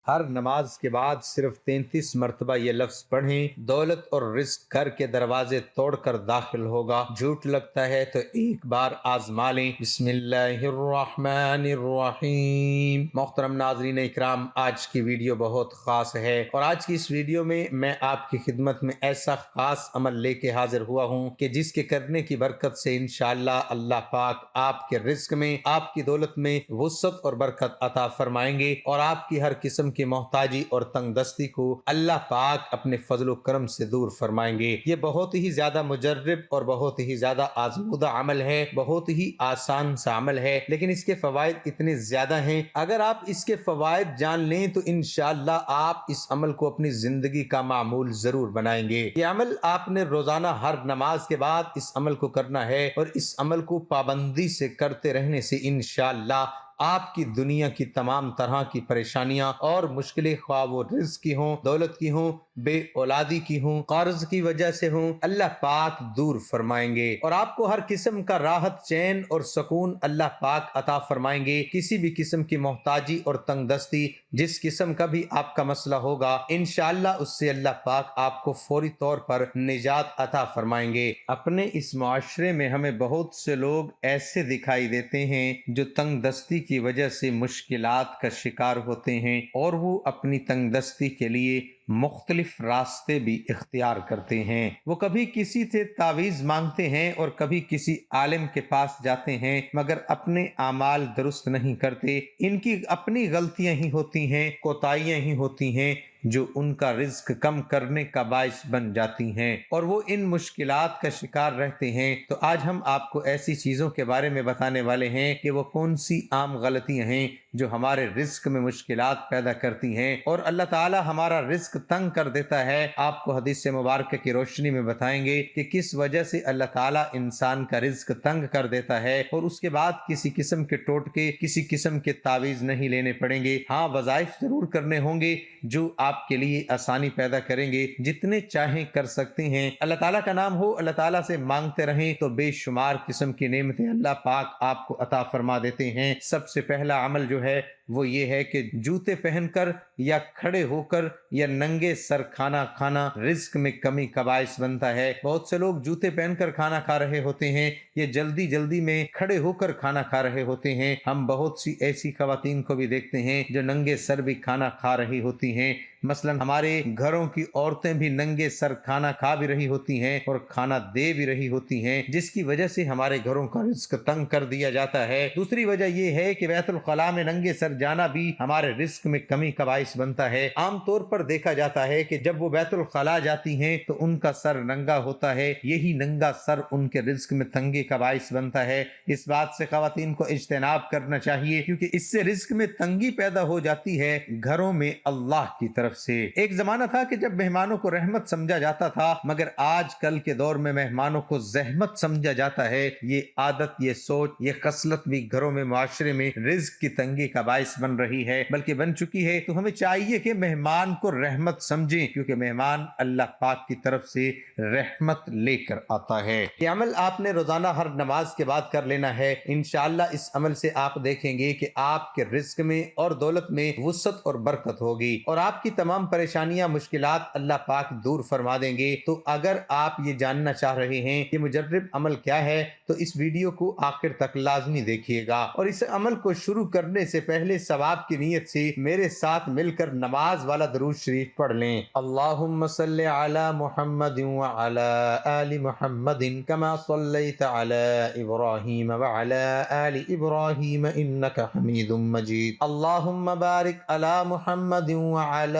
ہر نماز کے بعد صرف 33 مرتبہ یہ لفظ پڑھیں، دولت اور رزق گھر کے دروازے توڑ کر داخل ہوگا۔ جھوٹ لگتا ہے تو ایک بار آزما لیں۔ بسم اللہ الرحمن الرحیم۔ محترم ناظرین اکرام، آج کی ویڈیو بہت خاص ہے اور آج کی اس ویڈیو میں آپ کی خدمت میں ایسا خاص عمل لے کے حاضر ہوا ہوں کہ جس کے کرنے کی برکت سے انشاءاللہ اللہ پاک آپ کے رزق میں، آپ کی دولت میں وسعت اور برکت عطا فرمائیں گے اور آپ کی ہر قسم کی محتاجی اور تنگ دستی کو اللہ پاک اپنے فضل و کرم سے دور فرمائیں گے۔ یہ بہت ہی زیادہ مجرب اور بہت ہی زیادہ آزمودہ عمل ہے، بہت ہی آسان سا عمل ہے، لیکن اس کے فوائد اتنے زیادہ ہیں۔ اگر آپ اس کے فوائد جان لیں تو انشاءاللہ آپ اس عمل کو اپنی زندگی کا معمول ضرور بنائیں گے۔ یہ عمل آپ نے روزانہ ہر نماز کے بعد اس عمل کو کرنا ہے اور اس عمل کو پابندی سے کرتے رہنے سے انشاءاللہ آپ کی دنیا کی تمام طرح کی پریشانیاں اور مشکلیں، خواہ وہ رزق کی ہوں، دولت کی ہوں، بے اولادی کی ہوں، قرض کی وجہ سے ہوں، اللہ پاک دور فرمائیں گے اور آپ کو ہر قسم کا راحت، چین اور سکون اللہ پاک عطا فرمائیں گے۔ کسی بھی قسم کی محتاجی اور تنگ دستی، جس قسم کا بھی آپ کا مسئلہ ہوگا، انشاءاللہ اس سے اللہ پاک آپ کو فوری طور پر نجات عطا فرمائیں گے۔ اپنے اس معاشرے میں ہمیں بہت سے لوگ ایسے دکھائی دیتے ہیں جو تنگ دستی کی وجہ سے مشکلات کا شکار ہوتے ہیں اور وہ اپنی تنگ دستی کے لیے مختلف راستے بھی اختیار کرتے ہیں۔ وہ کبھی کسی سے تعویذ مانگتے ہیں اور کبھی کسی عالم کے پاس جاتے ہیں، مگر اپنے اعمال درست نہیں کرتے۔ ان کی اپنی غلطیاں ہی ہوتی ہیں، کوتاہیاں ہی ہوتی ہیں جو ان کا رزق کم کرنے کا باعث بن جاتی ہیں اور وہ ان مشکلات کا شکار رہتے ہیں۔ تو آج ہم آپ کو ایسی چیزوں کے بارے میں بتانے والے ہیں کہ وہ کون سی عام غلطیاں ہیں جو ہمارے رزق میں مشکلات پیدا کرتی ہیں اور اللہ تعالی ہمارا رزق تنگ کر دیتا ہے۔ آپ کو حدیث مبارکہ کی روشنی میں بتائیں گے کہ کس وجہ سے اللہ تعالی انسان کا رزق تنگ کر دیتا ہے اور اس کے بعد کسی قسم کے ٹوٹکے، کسی قسم کے تعویذ نہیں لینے پڑیں گے۔ ہاں، وظائف ضرور کرنے ہوں گے جو آپ کے لیے آسانی پیدا کریں گے، جتنے چاہیں کر سکتے ہیں۔ اللہ تعالیٰ کا نام ہو، اللہ تعالیٰ سے مانگتے رہیں تو بے شمار قسم کی نعمتیں اللہ پاک آپ کو عطا فرما دیتے ہیں۔ سب سے پہلا عمل جو ہے وہ یہ ہے کہ جوتے پہن کر یا کھڑے ہو کر یا ننگے سر کھانا کھانا رزق میں کمی کا باعث بنتا ہے۔ بہت سے لوگ جوتے پہن کر کھانا کھا رہے ہوتے ہیں یا جلدی جلدی میں کھڑے ہو کر کھانا کھا رہے ہوتے ہیں۔ ہم بہت سی ایسی خواتین کو بھی دیکھتے ہیں جو ننگے سر بھی کھانا کھا رہی ہوتی ہیں۔ مثلا ہمارے گھروں کی عورتیں بھی ننگے سر کھانا کھا بھی رہی ہوتی ہیں اور کھانا دے بھی رہی ہوتی ہیں، جس کی وجہ سے ہمارے گھروں کا رزق تنگ کر دیا جاتا ہے۔ دوسری وجہ یہ ہے کہ بیت الخلاء میں ننگے سر جانا بھی ہمارے رزق میں کمی کا باعث بنتا ہے۔ عام طور پر دیکھا جاتا ہے کہ جب وہ بیت الخلاء جاتی ہیں تو ان کا سر ننگا ہوتا ہے، یہی ننگا سر ان کے رزق میں تنگی کا باعث بنتا ہے۔ اس بات سے خواتین کو اجتناب کرنا چاہیے کیونکہ اس سے رزق میں تنگی پیدا ہو جاتی ہے گھروں میں اللہ کی طرف سے۔ ایک زمانہ تھا کہ جب مہمانوں کو رحمت سمجھا جاتا تھا، مگر آج کل کے دور میں مہمانوں کو زحمت سمجھا جاتا ہے۔ یہ عادت، یہ سوچ، یہ خصلت بھی گھروں میں، معاشرے میں رزق کی تنگی کا باعث بن رہی ہے، بلکہ بن چکی ہے۔ تو ہمیں چاہیے کہ مہمان کو رحمت سمجھیں کیونکہ مہمان اللہ پاک کی طرف سے رحمت لے کر آتا ہے۔ یہ عمل آپ نے روزانہ ہر نماز کے بعد کر لینا ہے۔ انشاءاللہ اس عمل سے آپ دیکھیں گے کہ آپ کے رزق میں اور دولت میں وسعت اور برکت ہوگی اور آپ کی تمام پریشانیاں، مشکلات اللہ پاک دور فرما دیں گے۔ تو اگر آپ یہ جاننا چاہ رہے ہیں کہ مجرب عمل کیا ہے تو اس ویڈیو کو آخر تک لازمی دیکھیے گا اور اس عمل کو شروع کرنے سے پہلے ثواب کی نیت سے میرے ساتھ مل کر نماز والا درود شریف پڑھ لیں۔ اللہم صلی علی محمد وعلی آل محمد کما صلیت علی ابراہیم وعلی آل ابراہیم انک حمید مجید۔ اللہم بارک علی محمد وعلی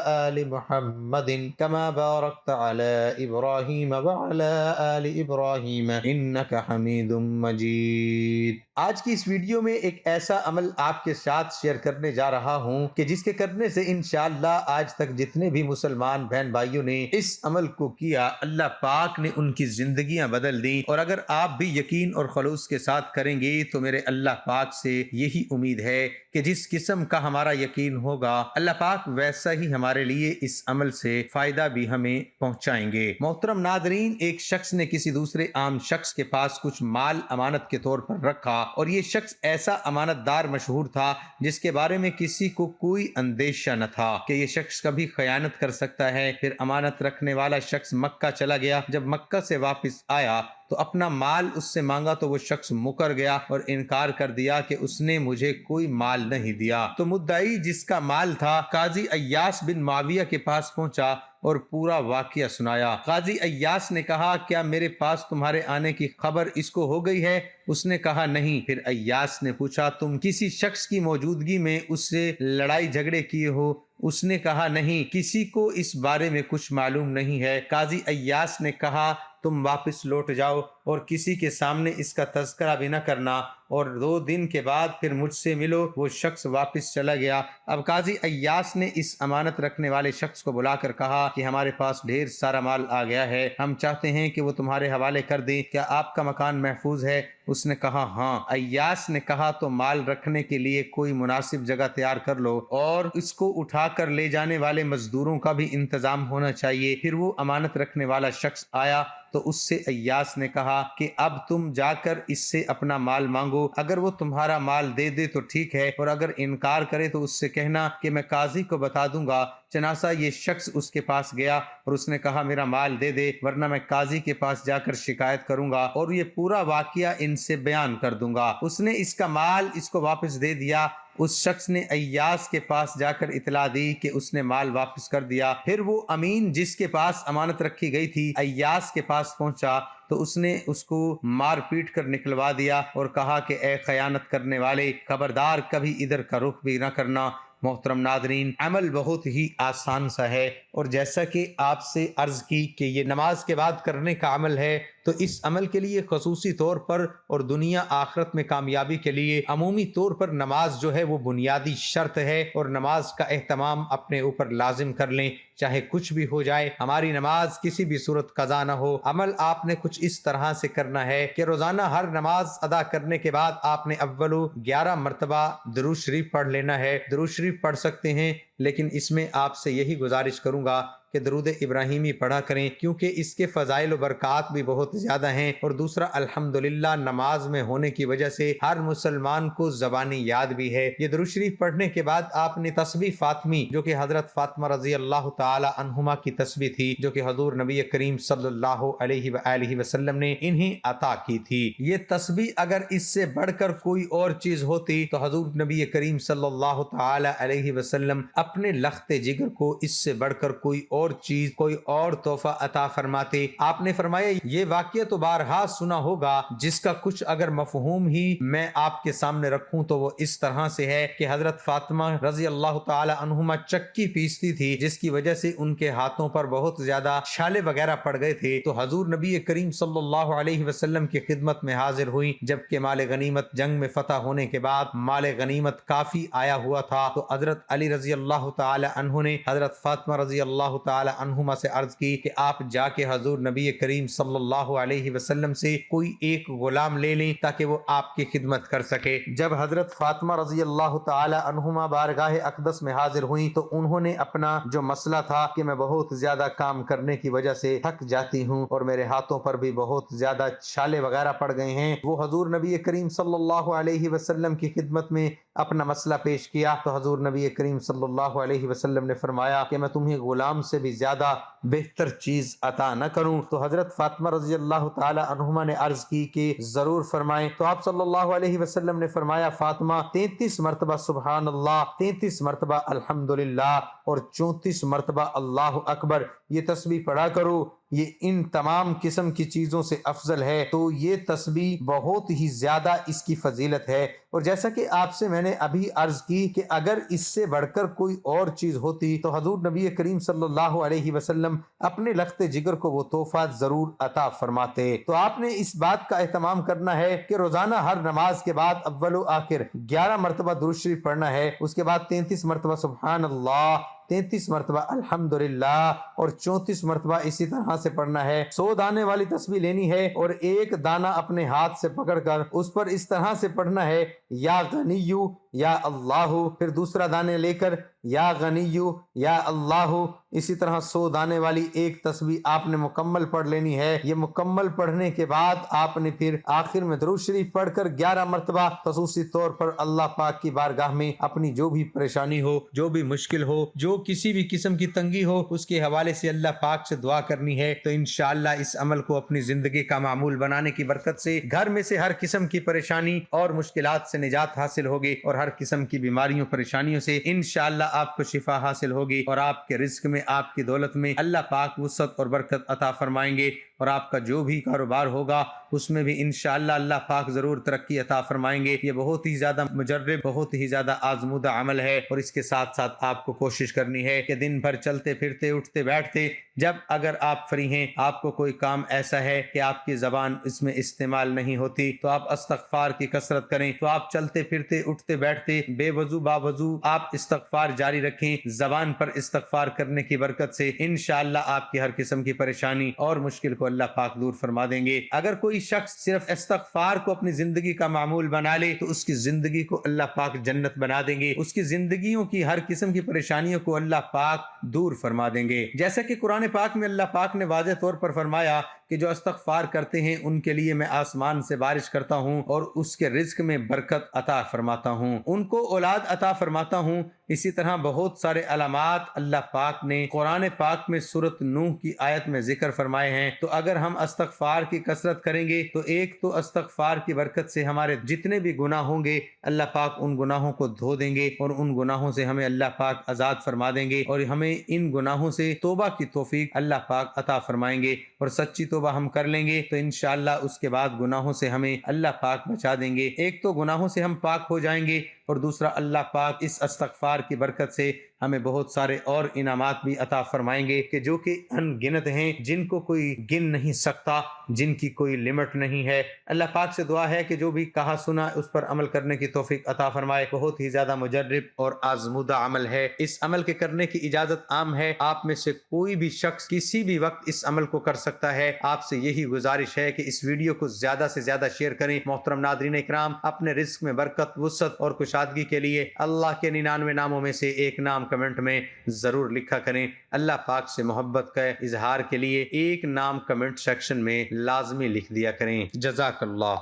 آل محمد کما بارکت علی ابراہیم وعلی آل ابراہیم انک حمید مجید۔ آج کی اس ویڈیو میں ایک ایسا عمل آپ کے ساتھ شیئر کرنے جا رہا ہوں کہ جس کے کرنے سے انشاءاللہ آج تک جتنے بھی مسلمان بہن بھائیوں نے اس عمل کو کیا، اللہ پاک نے ان کی زندگیاں بدل دی اور اگر آپ بھی یقین اور خلوص کے ساتھ کریں گے تو میرے اللہ پاک سے یہی امید ہے کہ جس قسم کا ہمارا یقین ہوگا اللہ پاک ویسا ہی ہمارے لیے اس عمل سے فائدہ بھی ہمیں پہنچائیں گے۔ محترم ناظرین، ایک شخص نے کسی دوسرے عام شخص کے پاس کچھ مال امانت کے طور پر رکھا اور یہ شخص ایسا امانت دار مشہور تھا جس کے بارے میں کسی کو کوئی اندیشہ نہ تھا کہ یہ شخص کبھی خیانت کر سکتا ہے۔ پھر امانت رکھنے والا شخص مکہ چلا گیا۔ جب مکہ سے واپس آیا تو اپنا مال اس سے مانگا تو وہ شخص مکر گیا اور انکار کر دیا کہ اس نے مجھے کوئی مال نہیں دیا۔ تو مدعی جس کا مال تھا قاضی ایاس بن معاویہ کے پاس پہنچا اور پورا واقعہ سنایا۔ قاضی ایاس نے کہا کیا میرے پاس تمہارے آنے کی خبر اس کو ہو گئی ہے؟ اس نے کہا نہیں۔ پھر ایاس نے پوچھا تم کسی شخص کی موجودگی میں اس سے لڑائی جھگڑے کیے ہو؟ اس نے کہا نہیں، کسی کو اس بارے میں کچھ معلوم نہیں ہے۔ قاضی ایاس نے کہا تم واپس لوٹ جاؤ اور کسی کے سامنے اس کا تذکرہ بھی نہ کرنا اور 2 دن کے بعد پھر مجھ سے ملو۔ وہ شخص واپس چلا گیا۔ اب قاضی ایاس نے اس امانت رکھنے والے شخص کو بلا کر کہا کہ ہمارے پاس ڈھیر سارا مال آ گیا ہے، ہم چاہتے ہیں کہ وہ تمہارے حوالے کر دیں، کیا آپ کا مکان محفوظ ہے؟ اس نے کہا ہاں۔ ایاس نے کہا تو مال رکھنے کے لیے کوئی مناسب جگہ تیار کر لو اور اس کو اٹھا کر لے جانے والے مزدوروں کا بھی انتظام ہونا چاہیے۔ پھر وہ امانت رکھنے والا شخص آیا تو اس سے ایاس نے کہا کہ اب تم جا کر اس سے اپنا مال مانگو، اگر وہ تمہارا مال دے دے تو ٹھیک ہے اور اگر انکار کرے تو اس سے کہنا کہ میں قاضی کو بتا دوں گا۔ چنانچہ یہ شخص اس کے پاس گیا اور اس نے کہا میرا مال دے دے ورنہ میں قاضی کے پاس جا کر شکایت کروں گا اور یہ پورا واقعہ ان سے بیان کر دوں گا۔ اس نے اس کا مال اس کو واپس دے دیا۔ اس شخص نے ایاس کے پاس جا کر اطلاع دی کہ اس نے مال واپس کر دیا۔ پھر وہ امین جس کے پاس امانت رکھی گئی تھی ایاس کے پاس پہنچا تو اس نے اس کو مار پیٹ کر نکلوا دیا اور کہا کہ اے خیانت کرنے والے، خبردار کبھی ادھر کا رخ بھی نہ کرنا۔ محترم ناظرین، عمل بہت ہی آسان سا ہے اور جیسا کہ آپ سے عرض کی کہ یہ نماز کے بعد کرنے کا عمل ہے، تو اس عمل کے لیے خصوصی طور پر اور دنیا آخرت میں کامیابی کے لیے عمومی طور پر نماز جو ہے وہ بنیادی شرط ہے اور نماز کا اہتمام اپنے اوپر لازم کر لیں، چاہے کچھ بھی ہو جائے ہماری نماز کسی بھی صورت قضا نہ ہو۔ عمل آپ نے کچھ اس طرح سے کرنا ہے کہ روزانہ ہر نماز ادا کرنے کے بعد آپ نے اولو 11 مرتبہ درود شریف پڑھ لینا ہے۔ درود شریف پڑھ سکتے ہیں لیکن اس میں آپ سے یہی گزارش کروں گا کہ درود ابراہیمی پڑھا کریں کیونکہ اس کے فضائل و برکات بھی بہت زیادہ ہیں، اور دوسرا الحمدللہ نماز میں ہونے کی وجہ سے ہر مسلمان کو زبانی یاد بھی ہے۔ یہ درود شریف پڑھنے کے بعد آپ نے تسبیح فاطمی جو کہ حضرت فاطمہ رضی اللہ تعالی عنہما کی تسبیح تھی، جو کہ حضور نبی کریم صلی اللہ علیہ وآلہ وسلم نے انہیں عطا کی تھی، یہ تسبیح اگر اس سے بڑھ کر کوئی اور چیز ہوتی تو حضور نبی کریم صلی اللہ تعالی علیہ وسلم اپنے لخت جگر کو اس سے بڑھ کر کوئی اور چیز، کوئی اور تحفہ عطا فرماتے۔ آپ نے فرمایا یہ واقعہ تو بارہا سنا ہوگا، جس کا کچھ اگر مفہوم ہی میں آپ کے سامنے رکھوں تو وہ اس طرح سے ہے کہ حضرت فاطمہ رضی اللہ تعالی عنہما چکی پیستی تھی، جس کی وجہ سے ان کے ہاتھوں پر بہت زیادہ چھالے وغیرہ پڑ گئے تھے، تو حضور نبی کریم صلی اللہ علیہ وسلم کی خدمت میں حاضر ہوئی۔ جبکہ مال غنیمت جنگ میں فتح ہونے کے بعد مال غنیمت کافی آیا ہوا تھا، تو حضرت علی رضی اللہ تعالی عنہ نے حضرت فاطمہ رضی اللہ تعالی عنہما سے عرض کی کہ آپ جا کے حضور نبی کریم صلی اللہ علیہ وسلم سے کوئی ایک غلام لے لیں تاکہ وہ آپ کی خدمت کر سکے۔ جب حضرت فاطمہ رضی اللہ تعالی عنہما بارگاہ اقدس میں حاضر ہوئیں تو انہوں نے اپنا جو مسئلہ تھا کہ میں بہت زیادہ کام کرنے کی وجہ سے تھک جاتی ہوں اور میرے ہاتھوں پر بھی بہت زیادہ چھالے وغیرہ پڑ گئے ہیں، وہ حضور نبی کریم صلی اللہ علیہ وسلم کی خدمت میں اپنا مسئلہ پیش کیا، تو حضور نبی کریم صلی اللہ علیہ وسلم نے فرمایا کہ میں تمہیں غلام سے بھی زیادہ بہتر چیز عطا نہ کروں؟ تو حضرت فاطمہ رضی اللہ تعالی عنہما نے عرض کی کہ ضرور فرمائیں۔ تو آپ صلی اللہ علیہ وسلم نے فرمایا فاطمہ 33 مرتبہ سبحان اللہ، 33 مرتبہ الحمدللہ اور 34 مرتبہ اللہ اکبر یہ تسبیح پڑھا کرو، یہ ان تمام قسم کی چیزوں سے افضل ہے۔ تو یہ تسبیح بہت ہی زیادہ اس کی فضیلت ہے، اور جیسا کہ آپ سے میں نے ابھی عرض کی کہ اگر اس سے بڑھ کر کوئی اور چیز ہوتی تو حضور نبی کریم صلی اللہ علیہ وسلم اپنے لخت جگر کو وہ تحفہ ضرور عطا فرماتے۔ تو آپ نے اس بات کا اہتمام کرنا ہے کہ روزانہ ہر نماز کے بعد اول و آخر 11 مرتبہ درود شریف پڑھنا ہے، اس کے بعد 33 مرتبہ سبحان اللہ 33 مرتبہ الحمدللہ اور 34 مرتبہ اسی طرح سے پڑھنا ہے۔ 100 دانے والی تسبیح لینی ہے اور ایک دانہ اپنے ہاتھ سے پکڑ کر اس پر اس طرح سے پڑھنا ہے یا غنیو یا اللہ، پھر دوسرا دانے لے کر یا غنیو یا اللہ، اسی طرح 100 دانے والی ایک تسبیح آپ نے مکمل پڑھ لینی ہے۔ یہ مکمل پڑھنے کے بعد آپ نے پھر آخر میں درود شریف پڑھ کر 11 مرتبہ خصوصی طور پر اللہ پاک کی بارگاہ میں اپنی جو بھی پریشانی ہو، جو بھی مشکل ہو، جو کسی بھی قسم کی تنگی ہو، اس کے حوالے سے اللہ پاک سے دعا کرنی ہے۔ تو انشاءاللہ اس عمل کو اپنی زندگی کا معمول بنانے کی برکت سے گھر میں سے ہر قسم کی پریشانی اور مشکلات سے نجات حاصل ہوگی اور ہر قسم کی بیماریوں پریشانیوں سے انشاءاللہ آپ کو شفا حاصل ہوگی اور آپ کے رزق میں، آپ کی دولت میں اللہ پاک وسعت اور برکت عطا فرمائیں گے اور آپ کا جو بھی کاروبار ہوگا اس میں بھی انشاءاللہ اللہ پاک ضرور ترقی عطا فرمائیں گے۔ یہ بہت ہی زیادہ مجرب، بہت ہی زیادہ آزمودہ عمل ہے اور اس کے ساتھ ساتھ آپ کو کوشش کرنی ہے کہ دن بھر چلتے پھرتے اٹھتے بیٹھتے جب اگر آپ فری ہیں، آپ کو کوئی کام ایسا ہے کہ آپ کی زبان اس میں استعمال نہیں ہوتی تو آپ استغفار کی کثرت کریں۔ تو آپ چلتے پھرتے اٹھتے بیٹھتے بے وضو باوضو آپ استغفار جاری رکھیں۔ زبان پر استغفار کرنے کی برکت سے انشاءاللہ آپ کی ہر قسم کی پریشانی اور مشکل کو اللہ پاک دور فرما دیں گے۔ اگر کوئی شخص صرف استغفار کو اپنی زندگی کا معمول بنا لے تو اس کی زندگی کو اللہ پاک جنت بنا دیں گے، اس کی زندگیوں کی ہر قسم کی پریشانیوں کو اللہ پاک دور فرما دیں گے۔ جیسا کہ قرآن پاک میں اللہ پاک نے واضح طور پر فرمایا کہ جو استغفار کرتے ہیں ان کے لیے میں آسمان سے بارش کرتا ہوں اور اس کے رزق میں برکت عطا فرماتا ہوں، ان کو اولاد عطا فرماتا ہوں۔ اسی طرح بہت سارے علامات اللہ پاک نے قرآن پاک میں سورۃ نوح کی آیت میں ذکر فرمائے ہیں۔ تو اگر ہم استغفار کی کثرت کریں گے تو ایک تو استغفار کی برکت سے ہمارے جتنے بھی گناہ ہوں گے اللہ پاک ان گناہوں کو دھو دیں گے اور ان گناہوں سے ہمیں اللہ پاک آزاد فرما دیں گے اور ہمیں ان گناہوں سے توبہ کی توفیق اللہ پاک عطا فرمائیں گے اور سچی توبہ ہم کر لیں گے تو انشاءاللہ اس کے بعد گناہوں سے ہمیں اللہ پاک بچا دیں گے۔ ایک تو گناہوں سے ہم پاک ہو جائیں گے اور دوسرا اللہ پاک اس استغفار کی برکت سے ہمیں بہت سارے اور انعامات بھی عطا فرمائیں گے کہ جو کہ ان گنت ہیں، جن کو کوئی گن نہیں سکتا، جن کی کوئی لمٹ نہیں ہے۔ اللہ پاک سے دعا ہے کہ جو بھی کہا سنا اس پر عمل کرنے کی توفیق عطا فرمائے۔ بہت ہی زیادہ مجرب اور آزمودہ عمل ہے، اس عمل کے کرنے کی اجازت عام ہے، آپ میں سے کوئی بھی شخص کسی بھی وقت اس عمل کو کر سکتا ہے۔ آپ سے یہی گزارش ہے کہ اس ویڈیو کو زیادہ سے زیادہ شیئر کریں۔ محترم ناظرین اکرام، اپنے رزق میں برکت، وسعت اور کشادگی کے لیے اللہ کے 99 ناموں میں سے ایک نام کمنٹ میں ضرور لکھا کریں۔ اللہ پاک سے محبت کا اظہار کے لیے ایک نام کمنٹ سیکشن میں لازمی لکھ دیا کریں۔ جزاک اللہ۔